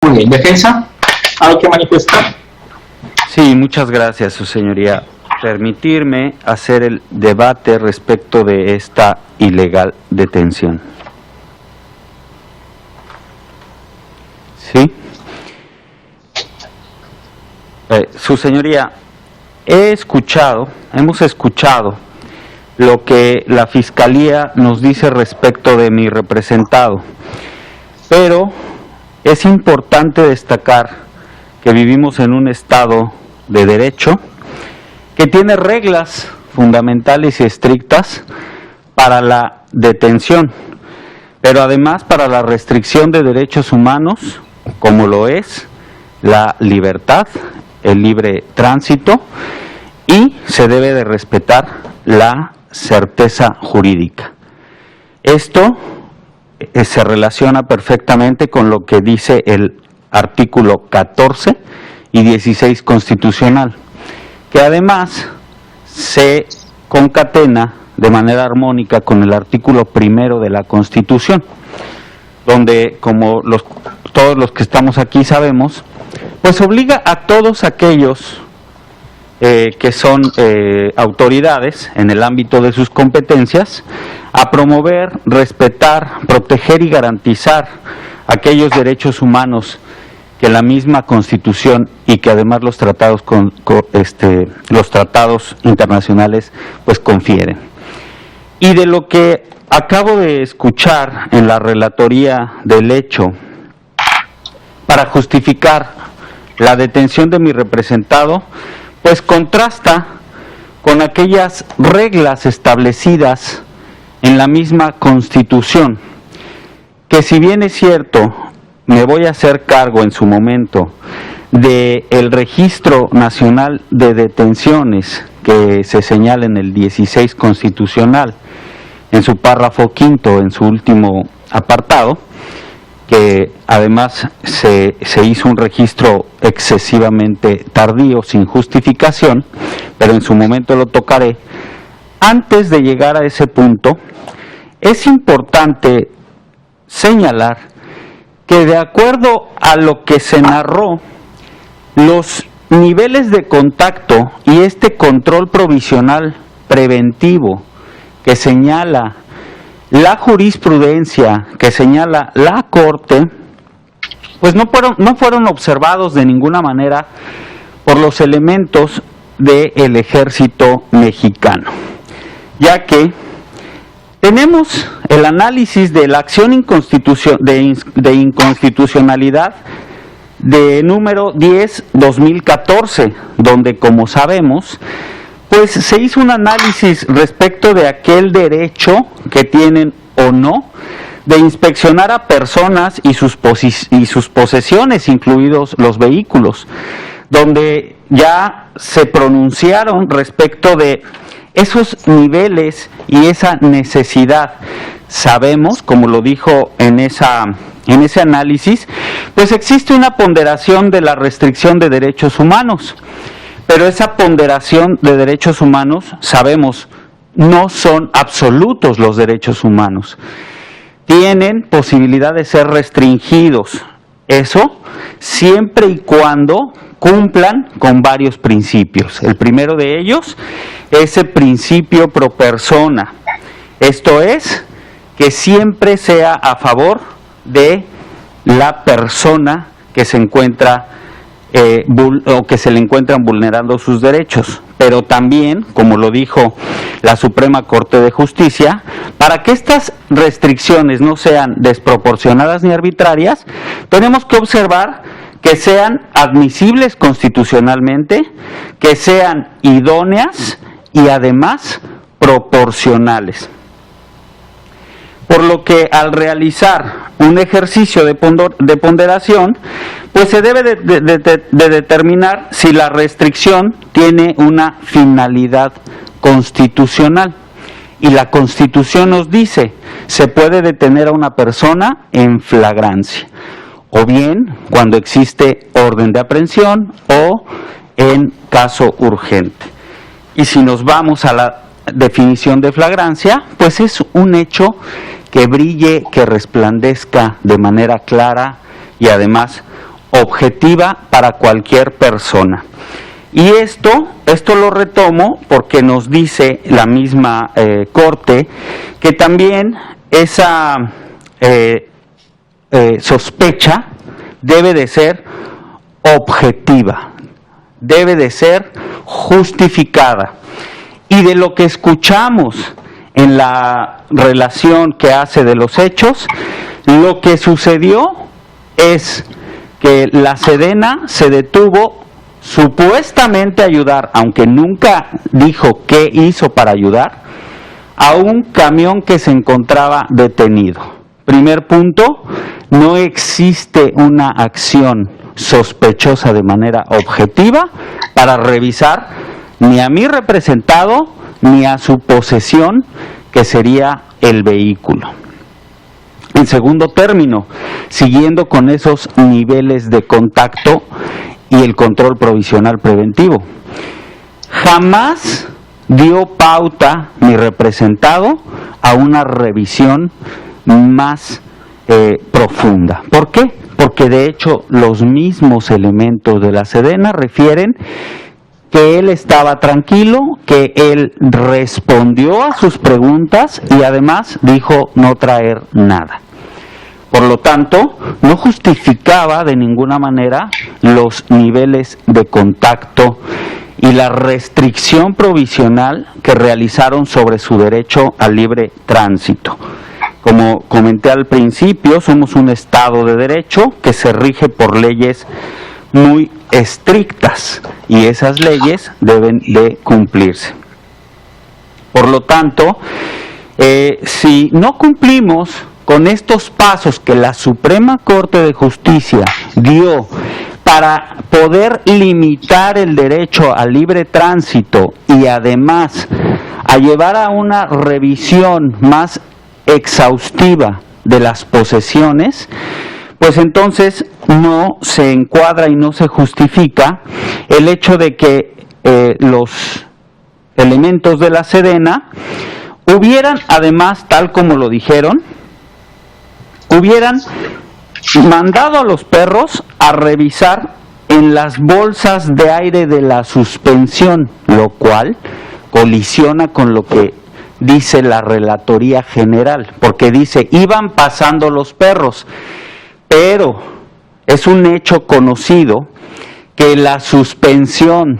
Muy bien, defensa, ¿algo que manifestar? Sí, muchas gracias, su señoría. Permitirme hacer el debate respecto de esta ilegal detención. ¿Sí? Su señoría, hemos escuchado lo que la Fiscalía nos dice respecto de mi representado, pero es importante destacar que vivimos en un Estado de Derecho que tiene reglas fundamentales y estrictas para la detención, pero además para la restricción de derechos humanos, como lo es la libertad, el libre tránsito, y se debe de respetar la certeza jurídica. Esto se relaciona perfectamente con lo que dice el artículo 14 y 16 constitucional, que además se concatena de manera armónica con el artículo 1 de la Constitución, donde, como todos los que estamos aquí sabemos, pues obliga a todos aquellos que son autoridades en el ámbito de sus competencias a promover, respetar, proteger y garantizar aquellos derechos humanos que la misma Constitución y que además los tratados los tratados internacionales pues confieren. Y de lo que acabo de escuchar en la relatoría del hecho para justificar la detención de mi representado, pues contrasta con aquellas reglas establecidas en la misma Constitución, que si bien es cierto, me voy a hacer cargo en su momento del Registro Nacional de Detenciones que se señala en el 16 constitucional, en su párrafo quinto, en su último apartado, que además se hizo un registro excesivamente tardío, sin justificación, pero en su momento lo tocaré. Antes de llegar a ese punto, es importante señalar que de acuerdo a lo que se narró, los niveles de contacto y este control provisional preventivo que señala la jurisprudencia, que señala la Corte, pues no fueron observados de ninguna manera por los elementos del Ejército Mexicano, ya que tenemos el análisis de la acción de inconstitucionalidad de número 10/2014, donde, como sabemos, pues se hizo un análisis respecto de aquel derecho que tienen o no de inspeccionar a personas y sus posesiones, incluidos los vehículos, donde ya se pronunciaron respecto de esos niveles y esa necesidad. Sabemos, como lo dijo en ese análisis, pues existe una ponderación de la restricción de derechos humanos, pero esa ponderación de derechos humanos, sabemos, no son absolutos los derechos humanos. Tienen posibilidad de ser restringidos. Eso siempre y cuando cumplan con varios principios. El primero de ellos es el principio pro persona. Esto es, que siempre sea a favor de la persona que se encuentra o que se le encuentran vulnerando sus derechos, pero también, como lo dijo la Suprema Corte de Justicia, para que estas restricciones no sean desproporcionadas ni arbitrarias, tenemos que observar que sean admisibles constitucionalmente, que sean idóneas y además proporcionales. Por lo que al realizar un ejercicio de ponderación, pues se debe de determinar si la restricción tiene una finalidad constitucional. Y la Constitución nos dice, se puede detener a una persona en flagrancia, o bien cuando existe orden de aprehensión o en caso urgente. Y si nos vamos a la definición de flagrancia, pues es un hecho que brille, que resplandezca de manera clara y además objetiva para cualquier persona. Y esto lo retomo porque nos dice la misma Corte que también esa sospecha debe de ser objetiva, debe de ser justificada. Y de lo que escuchamos en la relación que hace de los hechos, lo que sucedió es que la Sedena se detuvo supuestamente a ayudar, aunque nunca dijo qué hizo para ayudar, a un camión que se encontraba detenido. Primer punto, no existe una acción sospechosa de manera objetiva para revisar ni a mi representado ni a su posesión, que sería el vehículo. En segundo término, siguiendo con esos niveles de contacto y el control provisional preventivo, jamás dio pauta mi representado a una revisión más profunda. ¿Por qué? Porque de hecho los mismos elementos de la Sedena refieren que él estaba tranquilo, que él respondió a sus preguntas y además dijo no traer nada. Por lo tanto, no justificaba de ninguna manera los niveles de contacto y la restricción provisional que realizaron sobre su derecho al libre tránsito. Como comenté al principio, somos un Estado de Derecho que se rige por leyes muy estrictas y esas leyes deben de cumplirse. Por lo tanto, si no cumplimos con estos pasos que la Suprema Corte de Justicia dio para poder limitar el derecho al libre tránsito y además a llevar a una revisión más exhaustiva de las posesiones, pues entonces no se encuadra y no se justifica el hecho de que los elementos de la Sedena hubieran, además, tal como lo dijeron, hubieran mandado a los perros a revisar en las bolsas de aire de la suspensión, lo cual colisiona con lo que dice la Relatoría General, porque dice, iban pasando los perros, pero es un hecho conocido que la suspensión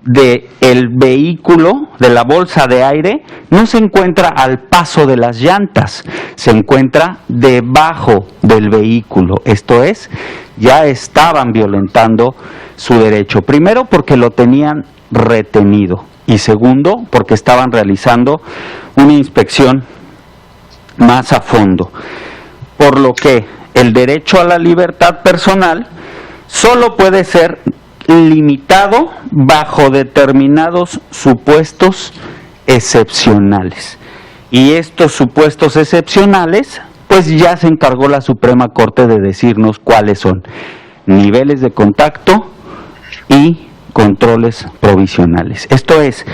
del vehículo, de la bolsa de aire, no se encuentra al paso de las llantas, se encuentra debajo del vehículo. Esto es, ya estaban violentando su derecho. Primero, porque lo tenían retenido. Y segundo, porque estaban realizando una inspección más a fondo. Por lo que el derecho a la libertad personal solo puede ser limitado bajo determinados supuestos excepcionales. Y estos supuestos excepcionales, pues ya se encargó la Suprema Corte de decirnos cuáles son: niveles de contacto y controles provisionales. Esto es,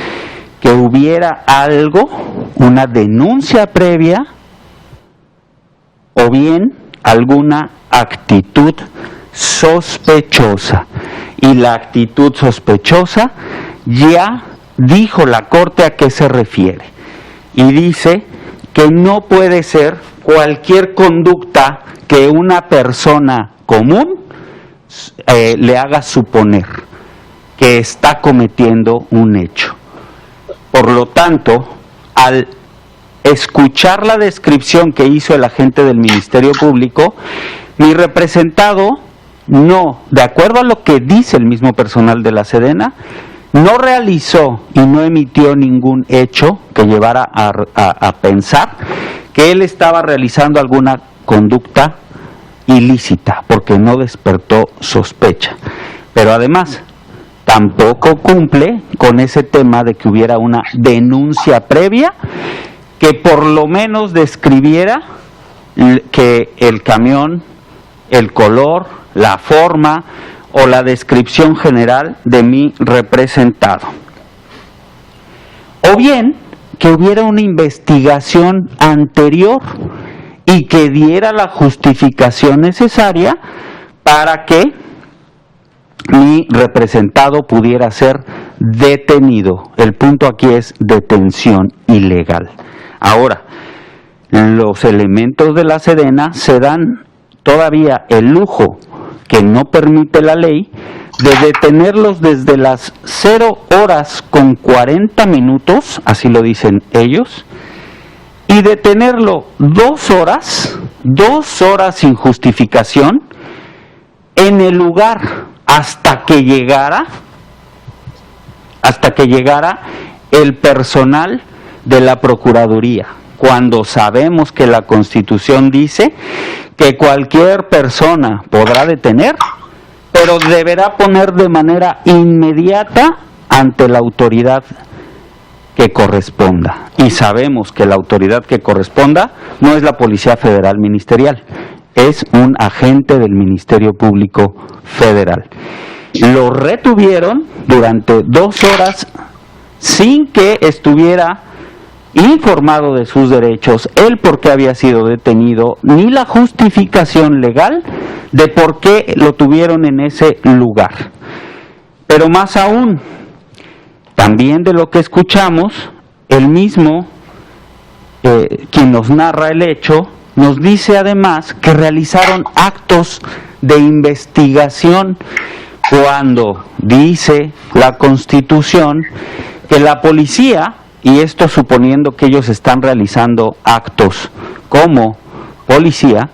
que hubiera algo, una denuncia previa, o bien alguna actitud sospechosa. Y la actitud sospechosa ya dijo la Corte a qué se refiere. Y dice que no puede ser cualquier conducta que una persona común le haga suponer que está cometiendo un hecho. Por lo tanto, al escuchar la descripción que hizo el agente del Ministerio Público, mi representado no, de acuerdo a lo que dice el mismo personal de la Sedena, no realizó y no emitió ningún hecho que llevara a pensar que él estaba realizando alguna conducta ilícita, porque no despertó sospecha. Pero además, tampoco cumple con ese tema de que hubiera una denuncia previa que por lo menos describiera que el camión, el color, la forma o la descripción general de mi representado. O bien que hubiera una investigación anterior y que diera la justificación necesaria para que mi representado pudiera ser detenido. El punto aquí es detención ilegal. Ahora, los elementos de la Sedena se dan todavía el lujo, que no permite la ley, de detenerlos desde las 0:40, así lo dicen ellos, y detenerlo 2 horas sin justificación, en el lugar hasta que llegara el personal de la Procuraduría, cuando sabemos que la Constitución dice que cualquier persona podrá detener, pero deberá poner de manera inmediata ante la autoridad que corresponda. Y sabemos que la autoridad que corresponda no es la Policía Federal Ministerial, es un agente del Ministerio Público Federal. Lo retuvieron durante 2 horas sin que estuviera informado de sus derechos, el por qué había sido detenido, ni la justificación legal de por qué lo tuvieron en ese lugar. Pero más aún, también de lo que escuchamos, el mismo quien nos narra el hecho, nos dice además que realizaron actos de investigación, cuando dice la Constitución que la policía, y esto suponiendo que ellos están realizando actos como policía,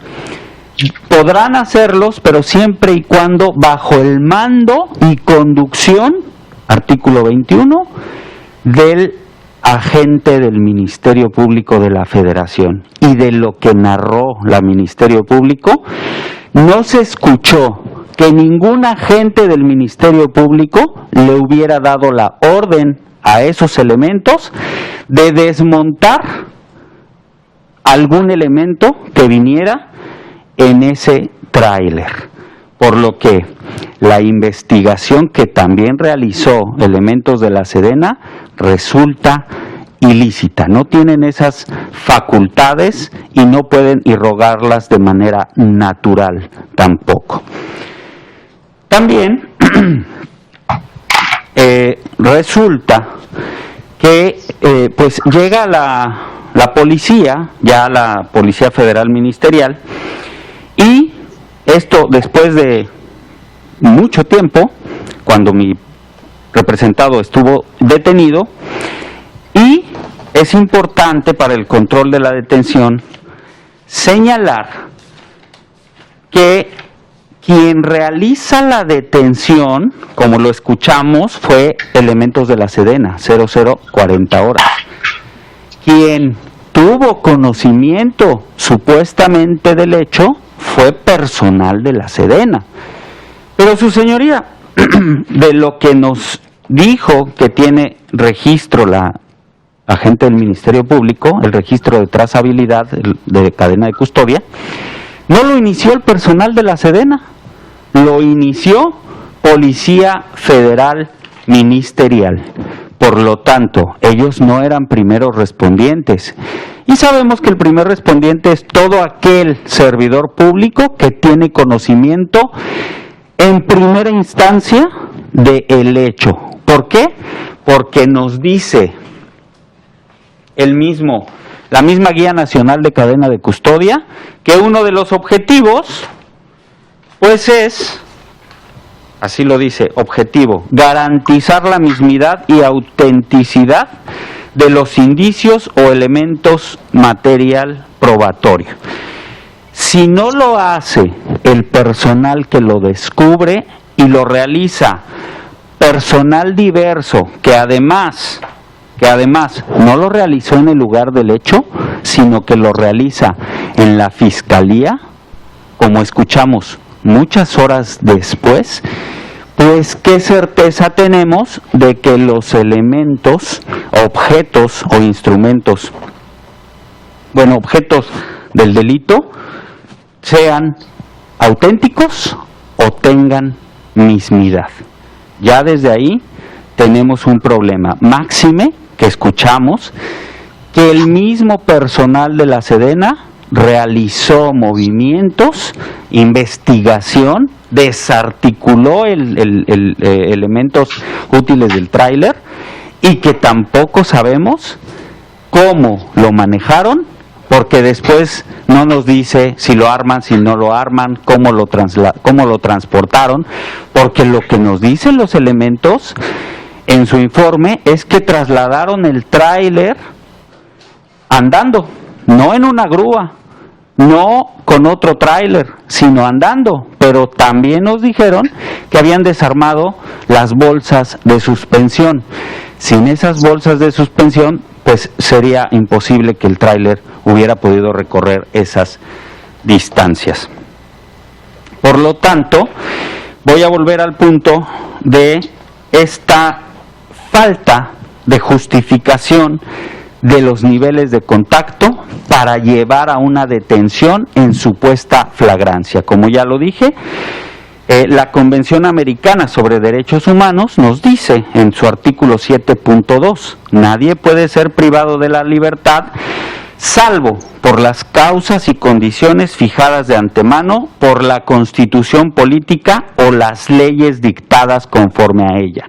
podrán hacerlos, pero siempre y cuando bajo el mando y conducción, artículo 21, del agente del Ministerio Público de la Federación. Y de lo que narró la Ministerio Público, no se escuchó que ningún agente del Ministerio Público le hubiera dado la orden a esos elementos de desmontar algún elemento que viniera en ese tráiler. Por lo que la investigación que también realizó elementos de la Sedena resulta ilícita. No tienen esas facultades y no pueden irrogarlas de manera natural tampoco. También resulta que pues llega la policía, ya la Policía Federal Ministerial, y esto después de mucho tiempo, cuando mi representado estuvo detenido, y es importante para el control de la detención señalar que quien realiza la detención, como lo escuchamos, fue elementos de la Sedena, 0040 horas. Quien tuvo conocimiento supuestamente del hecho fue personal de la Sedena. Pero su señoría, de lo que nos dijo que tiene registro la agente del Ministerio Público, el registro de trazabilidad de cadena de custodia, no lo inició el personal de la Sedena, lo inició Policía Federal Ministerial. Por lo tanto, ellos no eran primeros respondientes. Y sabemos que el primer respondiente es todo aquel servidor público que tiene conocimiento en primera instancia del hecho. ¿Por qué? Porque nos dice la misma Guía Nacional de Cadena de Custodia, que uno de los objetivos, pues es, así lo dice, objetivo, garantizar la mismidad y autenticidad de los indicios o elementos material probatorio. Si no lo hace el personal que lo descubre y lo realiza personal diverso, que además no lo realizó en el lugar del hecho, sino que lo realiza en la Fiscalía, como escuchamos muchas horas después, pues qué certeza tenemos de que los elementos, objetos o instrumentos, objetos del delito, sean auténticos o tengan mismidad. Ya desde ahí tenemos un problema. Máxime que escuchamos que el mismo personal de la Sedena realizó movimientos, investigación, desarticuló elementos útiles del tráiler y que tampoco sabemos cómo lo manejaron, porque después no nos dice si lo arman, si no lo arman, cómo lo transportaron, porque lo que nos dicen los elementos en su informe es que trasladaron el tráiler andando, no en una grúa, no con otro tráiler, sino andando, pero también nos dijeron que habían desarmado las bolsas de suspensión. Sin esas bolsas de suspensión, pues sería imposible que el tráiler hubiera podido recorrer esas distancias. Por lo tanto, voy a volver al punto de esta falta de justificación de los niveles de contacto para llevar a una detención en supuesta flagrancia. Como ya lo dije, la Convención Americana sobre Derechos Humanos nos dice en su artículo 7.2, nadie puede ser privado de la libertad salvo por las causas y condiciones fijadas de antemano por la Constitución política o las leyes dictadas conforme a ella.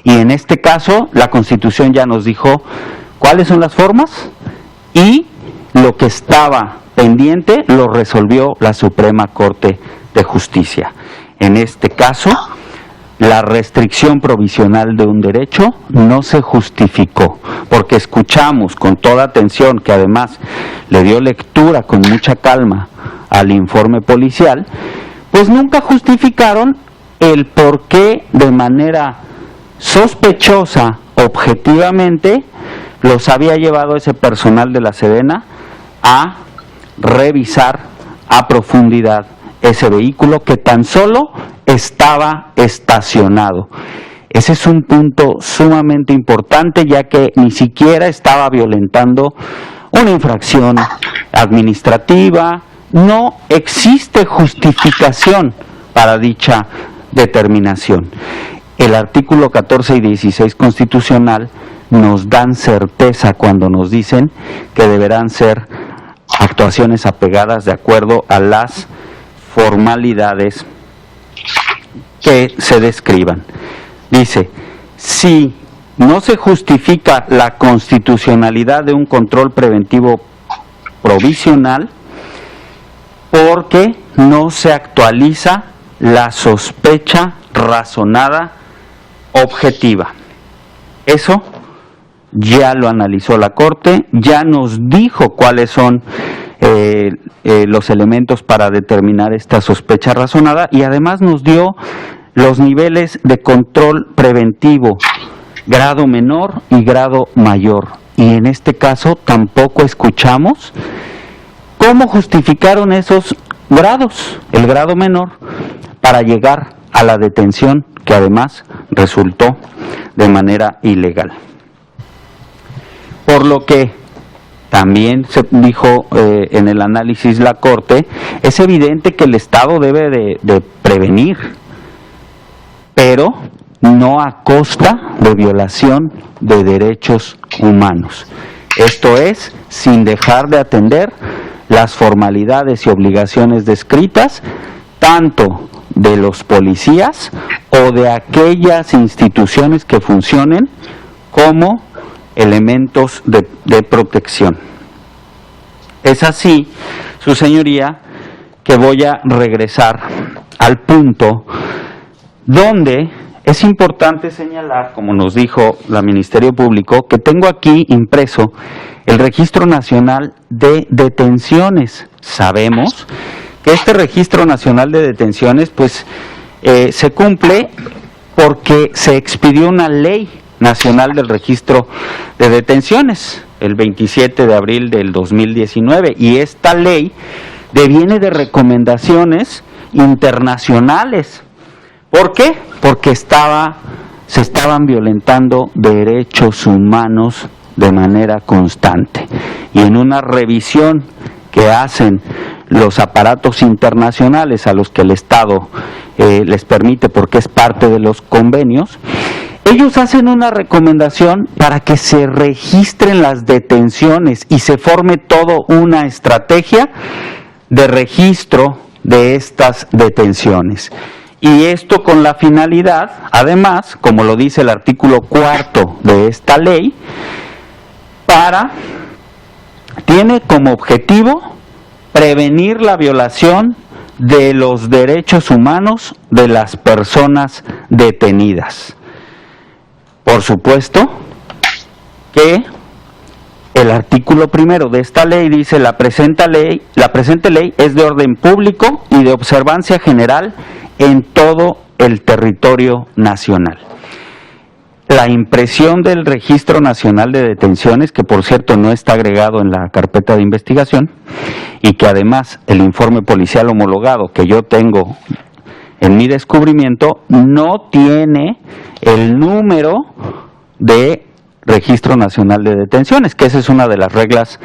Y en este caso, la Constitución ya nos dijo cuáles son las formas y lo que estaba pendiente lo resolvió la Suprema Corte de Justicia. En este caso, la restricción provisional de un derecho no se justificó, porque escuchamos con toda atención, que además le dio lectura con mucha calma al informe policial, pues nunca justificaron el por qué de manera sospechosa, objetivamente, los había llevado ese personal de la Sedena a revisar a profundidad ese vehículo que tan solo estaba estacionado. Ese es un punto sumamente importante, ya que ni siquiera estaba violentando una infracción administrativa, no existe justificación para dicha determinación. El artículo 14 y 16 constitucional nos dan certeza cuando nos dicen que deberán ser actuaciones apegadas de acuerdo a las formalidades que se describan. Dice, si no se justifica la constitucionalidad de un control preventivo provisional, porque no se actualiza la sospecha razonada objetiva. Eso ya lo analizó la Corte, ya nos dijo cuáles son los elementos para determinar esta sospecha razonada y además nos dio los niveles de control preventivo, grado menor y grado mayor. Y en este caso tampoco escuchamos cómo justificaron esos grados, el grado menor, para llegar a la detención que además resultó de manera ilegal. Por lo que también se dijo en el análisis la Corte, es evidente que el Estado debe de prevenir, pero no a costa de violación de derechos humanos. Esto es, sin dejar de atender las formalidades y obligaciones descritas, tanto de los policías o de aquellas instituciones que funcionen como elementos de protección. Es así, su señoría, que voy a regresar al punto donde es importante señalar, como nos dijo la Ministerio Público, que tengo aquí impreso el Registro Nacional de Detenciones. Sabemos que este Registro Nacional de Detenciones pues se cumple porque se expidió una ley nacional del registro de detenciones el 27 de abril del 2019 y esta ley deviene de recomendaciones internacionales. ¿Por qué? Porque se estaban violentando derechos humanos de manera constante y en una revisión que hacen los aparatos internacionales a los que el Estado les permite porque es parte de los convenios, ellos hacen una recomendación para que se registren las detenciones y se forme toda una estrategia de registro de estas detenciones. Y esto con la finalidad, además, como lo dice el artículo 4 de esta ley, tiene como objetivo prevenir la violación de los derechos humanos de las personas detenidas. Por supuesto que el artículo 1 de esta ley dice: la presente ley es de orden público y de observancia general en todo el territorio nacional. La impresión del Registro Nacional de Detenciones, que por cierto no está agregado en la carpeta de investigación, y que además el informe policial homologado que yo tengo en mi descubrimiento no tiene el número de Registro Nacional de Detenciones, que esa es una de las reglas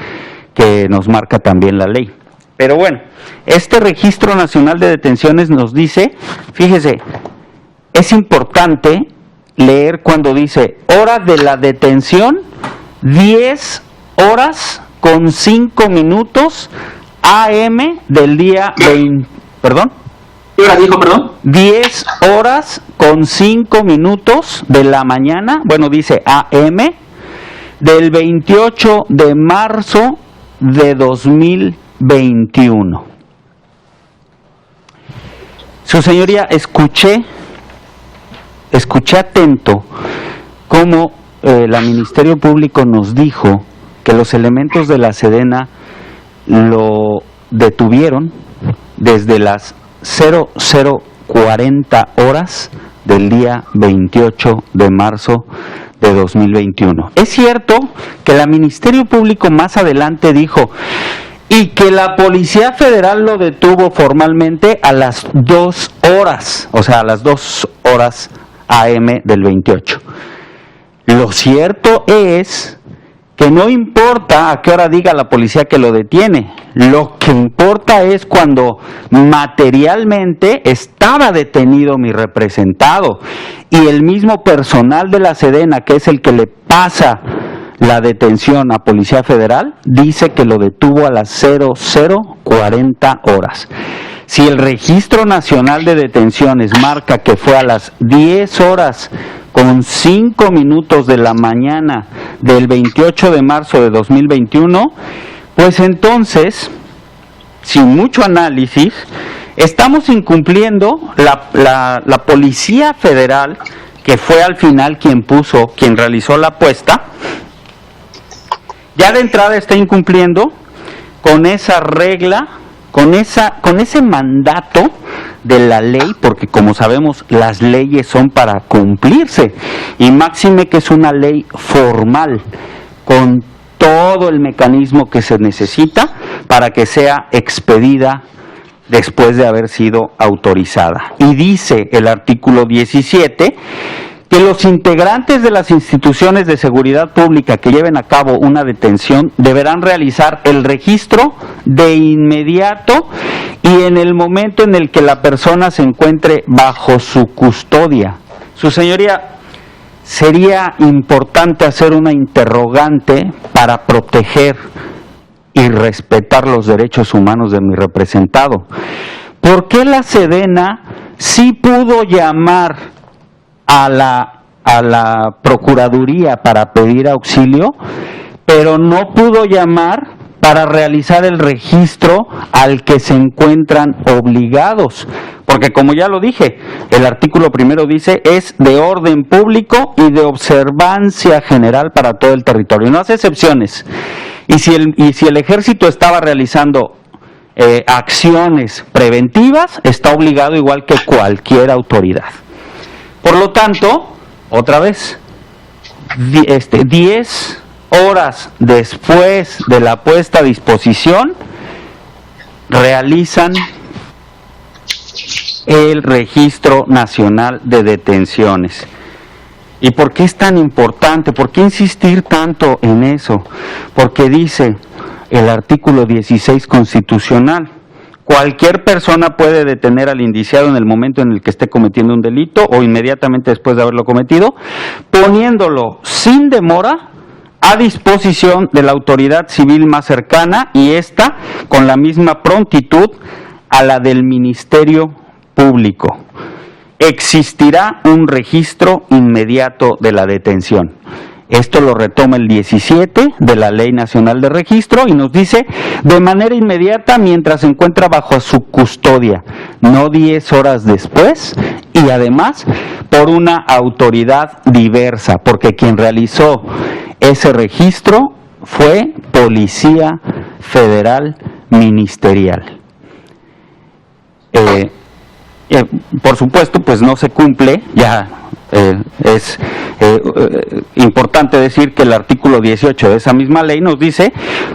que nos marca también la ley. Pero bueno, este Registro Nacional de Detenciones nos dice, fíjese, es importante leer cuando dice hora de la detención, 10 horas con 5 minutos AM del día 20, ¿perdón? ¿Qué hora dijo, perdón? 10 horas con 5 minutos de la mañana, bueno, dice AM, del 28 de marzo de 2021. Su señoría, escuché atento cómo la Ministerio Público nos dijo que los elementos de la Sedena lo detuvieron desde las 00:40 horas del día 28 de marzo de 2021. Es cierto que la Ministerio Público más adelante dijo y que la Policía Federal lo detuvo formalmente a las 2 horas, o sea, a las 2 horas AM del 28. Lo cierto es que no importa a qué hora diga la policía que lo detiene, lo que importa es cuando materialmente estaba detenido mi representado y el mismo personal de la Sedena, que es el que le pasa la detención a Policía Federal, dice que lo detuvo a las 00:40 horas. Si el Registro Nacional de Detenciones marca que fue a las 10 horas con 5 minutos de la mañana del 28 de marzo de 2021, pues entonces, sin mucho análisis, estamos incumpliendo la Policía Federal, que fue al final quien realizó la apuesta, ya de entrada está incumpliendo con esa regla, con ese mandato de la ley, porque como sabemos las leyes son para cumplirse, y máxime que es una ley formal, con todo el mecanismo que se necesita para que sea expedida después de haber sido autorizada. Y dice el artículo 17 que los integrantes de las instituciones de seguridad pública que lleven a cabo una detención deberán realizar el registro de inmediato y en el momento en el que la persona se encuentre bajo su custodia. Su señoría, sería importante hacer una interrogante para proteger y respetar los derechos humanos de mi representado. ¿Por qué la Sedena sí pudo llamar a la Procuraduría para pedir auxilio, pero no pudo llamar para realizar el registro al que se encuentran obligados? Porque como ya lo dije, el artículo 1 dice es de orden público y de observancia general para todo el territorio, no hace excepciones. Y si el ejército estaba realizando acciones preventivas, está obligado igual que cualquier autoridad. Por lo tanto, otra vez, 10 horas después de la puesta a disposición, realizan el Registro Nacional de Detenciones. ¿Y por qué es tan importante? ¿Por qué insistir tanto en eso? Porque dice el artículo 16 constitucional, Cualquier persona puede detener al indiciado en el momento en el que esté cometiendo un delito o inmediatamente después de haberlo cometido, poniéndolo sin demora a disposición de la autoridad civil más cercana y esta con la misma prontitud a la del Ministerio Público. Existirá un registro inmediato de la detención. Esto lo retoma el 17 de la Ley Nacional de Registro y nos dice de manera inmediata mientras se encuentra bajo su custodia, no 10 horas después y además por una autoridad diversa, porque quien realizó ese registro fue Policía Federal Ministerial. Por supuesto, pues no se cumple, ya es importante decir que el artículo 18 de esa misma ley nos dice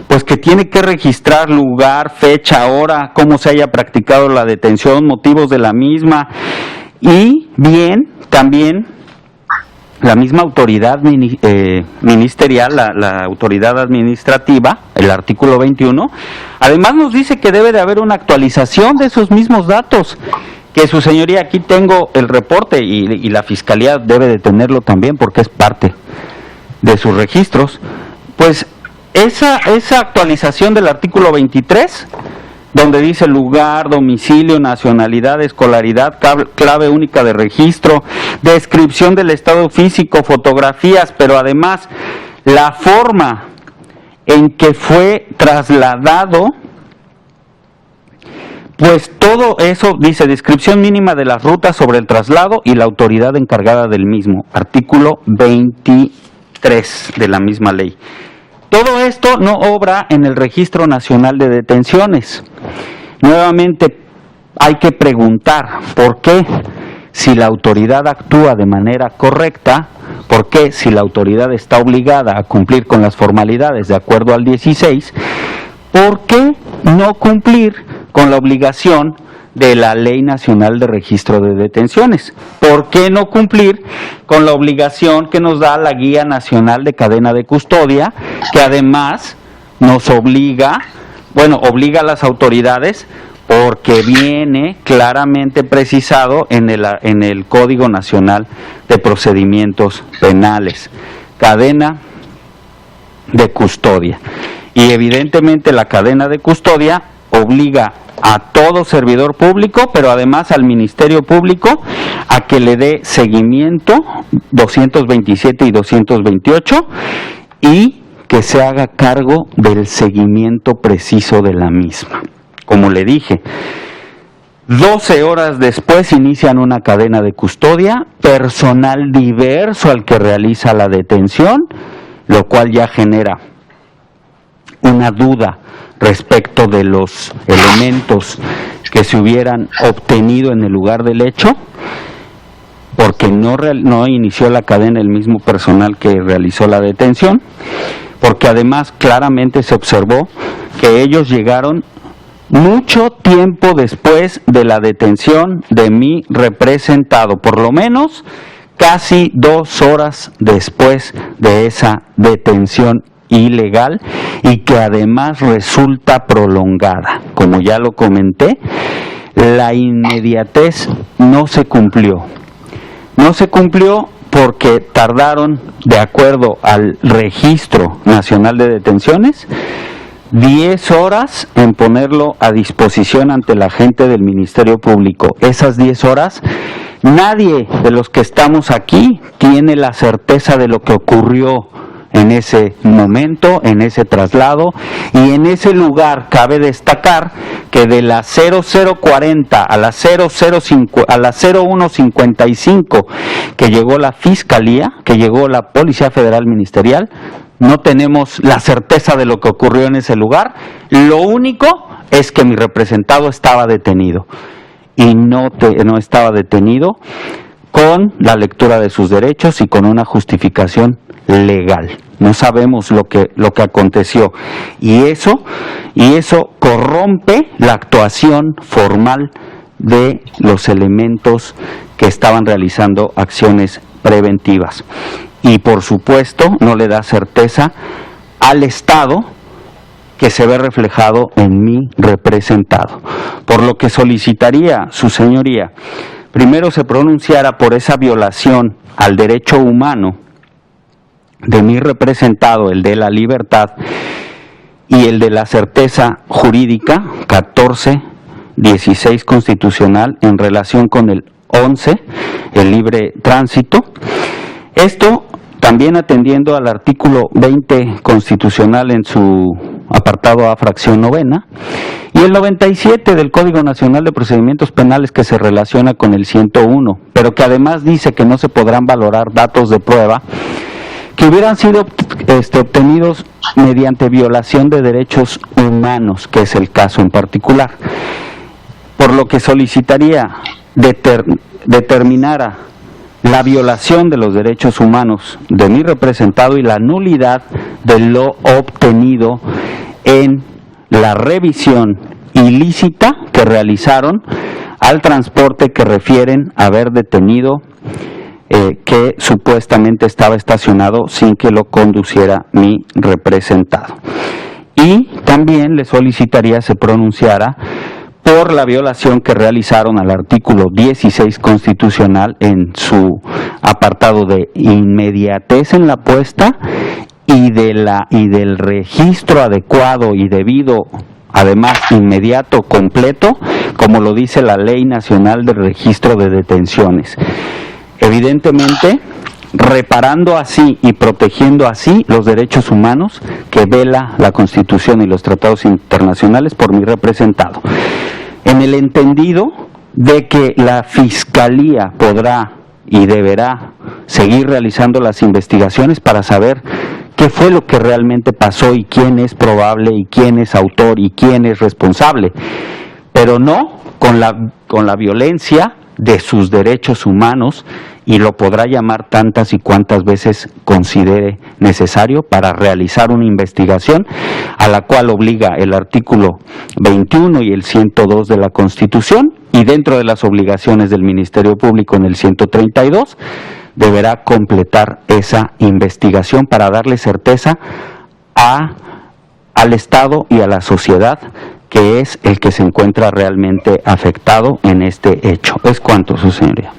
pues que tiene que registrar lugar, fecha, hora, cómo se haya practicado la detención, motivos de la misma y bien, también la misma autoridad ministerial, la autoridad administrativa, el artículo 21, además nos dice que debe de haber una actualización de esos mismos datos, que su señoría, aquí tengo el reporte y la Fiscalía debe de tenerlo también porque es parte de sus registros, pues esa actualización del artículo 23, donde dice lugar, domicilio, nacionalidad, escolaridad, clave única de registro, descripción del estado físico, fotografías, pero además la forma en que fue trasladado, pues todo eso dice descripción mínima de las rutas sobre el traslado y la autoridad encargada del mismo, artículo 23 de la misma ley. Todo esto no obra en el Registro Nacional de Detenciones. Nuevamente hay que preguntar por qué, si la autoridad actúa de manera correcta, por qué, si la autoridad está obligada a cumplir con las formalidades de acuerdo al 16, ¿por qué no cumplir con la obligación de la Ley Nacional de Registro de Detenciones? ¿Por qué no cumplir con la obligación que nos da la Guía Nacional de Cadena de Custodia, que además nos obliga a las autoridades, porque viene claramente precisado en el Código Nacional de Procedimientos Penales, cadena de custodia? Y evidentemente la cadena de custodia obliga a todo servidor público, pero además al Ministerio Público, a que le dé seguimiento, 227 y 228, y que se haga cargo del seguimiento preciso de la misma. Como le dije, 12 horas después inician una cadena de custodia, personal diverso al que realiza la detención, lo cual ya genera una duda respecto de los elementos que se hubieran obtenido en el lugar del hecho, porque no inició la cadena el mismo personal que realizó la detención, porque además claramente se observó que ellos llegaron mucho tiempo después de la detención de mi representado, por lo menos casi 2 horas después de esa detención ilegal y que además resulta prolongada. Como ya lo comenté, la inmediatez no se cumplió. No se cumplió porque tardaron, de acuerdo al Registro Nacional de Detenciones, 10 horas en ponerlo a disposición ante la gente del Ministerio Público. Esas 10 horas, nadie de los que estamos aquí tiene la certeza de lo que ocurrió en ese momento, en ese traslado y en ese lugar. Cabe destacar que de la 0040 a la 0155 que llegó la Fiscalía, que llegó la Policía Federal Ministerial, no tenemos la certeza de lo que ocurrió en ese lugar. Lo único es que mi representado estaba detenido y no estaba detenido con la lectura de sus derechos y con una justificación legal. No sabemos lo que aconteció y eso corrompe la actuación formal de los elementos que estaban realizando acciones preventivas. Y por supuesto no le da certeza al Estado que se ve reflejado en mi representado. Por lo que solicitaría, su señoría, primero se pronunciara por esa violación al derecho humano de mi representado, el de la libertad y el de la certeza jurídica, 14-16 constitucional, en relación con el 11, el libre tránsito. Esto también atendiendo al artículo 20 constitucional en su apartado A, fracción novena, y el 97 del Código Nacional de Procedimientos Penales, que se relaciona con el 101, pero que además dice que no se podrán valorar datos de prueba que hubieran sido obtenidos mediante violación de derechos humanos, que es el caso en particular. Por lo que solicitaría determinara la violación de los derechos humanos de mi representado y la nulidad de lo obtenido en la revisión ilícita que realizaron al transporte que refieren haber detenido, que supuestamente estaba estacionado sin que lo conduciera mi representado. Y también le solicitaría se pronunciara por la violación que realizaron al artículo 16 constitucional en su apartado de inmediatez en la puesta y del registro adecuado y debido, además inmediato, completo, como lo dice la Ley Nacional de Registro de Detenciones. Evidentemente, reparando así y protegiendo así los derechos humanos que vela la Constitución y los tratados internacionales por mi representado. En el entendido de que la Fiscalía podrá y deberá seguir realizando las investigaciones para saber qué fue lo que realmente pasó y quién es probable y quién es autor y quién es responsable, pero no con la violencia de sus derechos humanos, y lo podrá llamar tantas y cuantas veces considere necesario para realizar una investigación a la cual obliga el artículo 21 y el 102 de la Constitución, y dentro de las obligaciones del Ministerio Público en el 132 deberá completar esa investigación para darle certeza al Estado y a la sociedad, que es el que se encuentra realmente afectado en este hecho. Es cuanto, su señoría.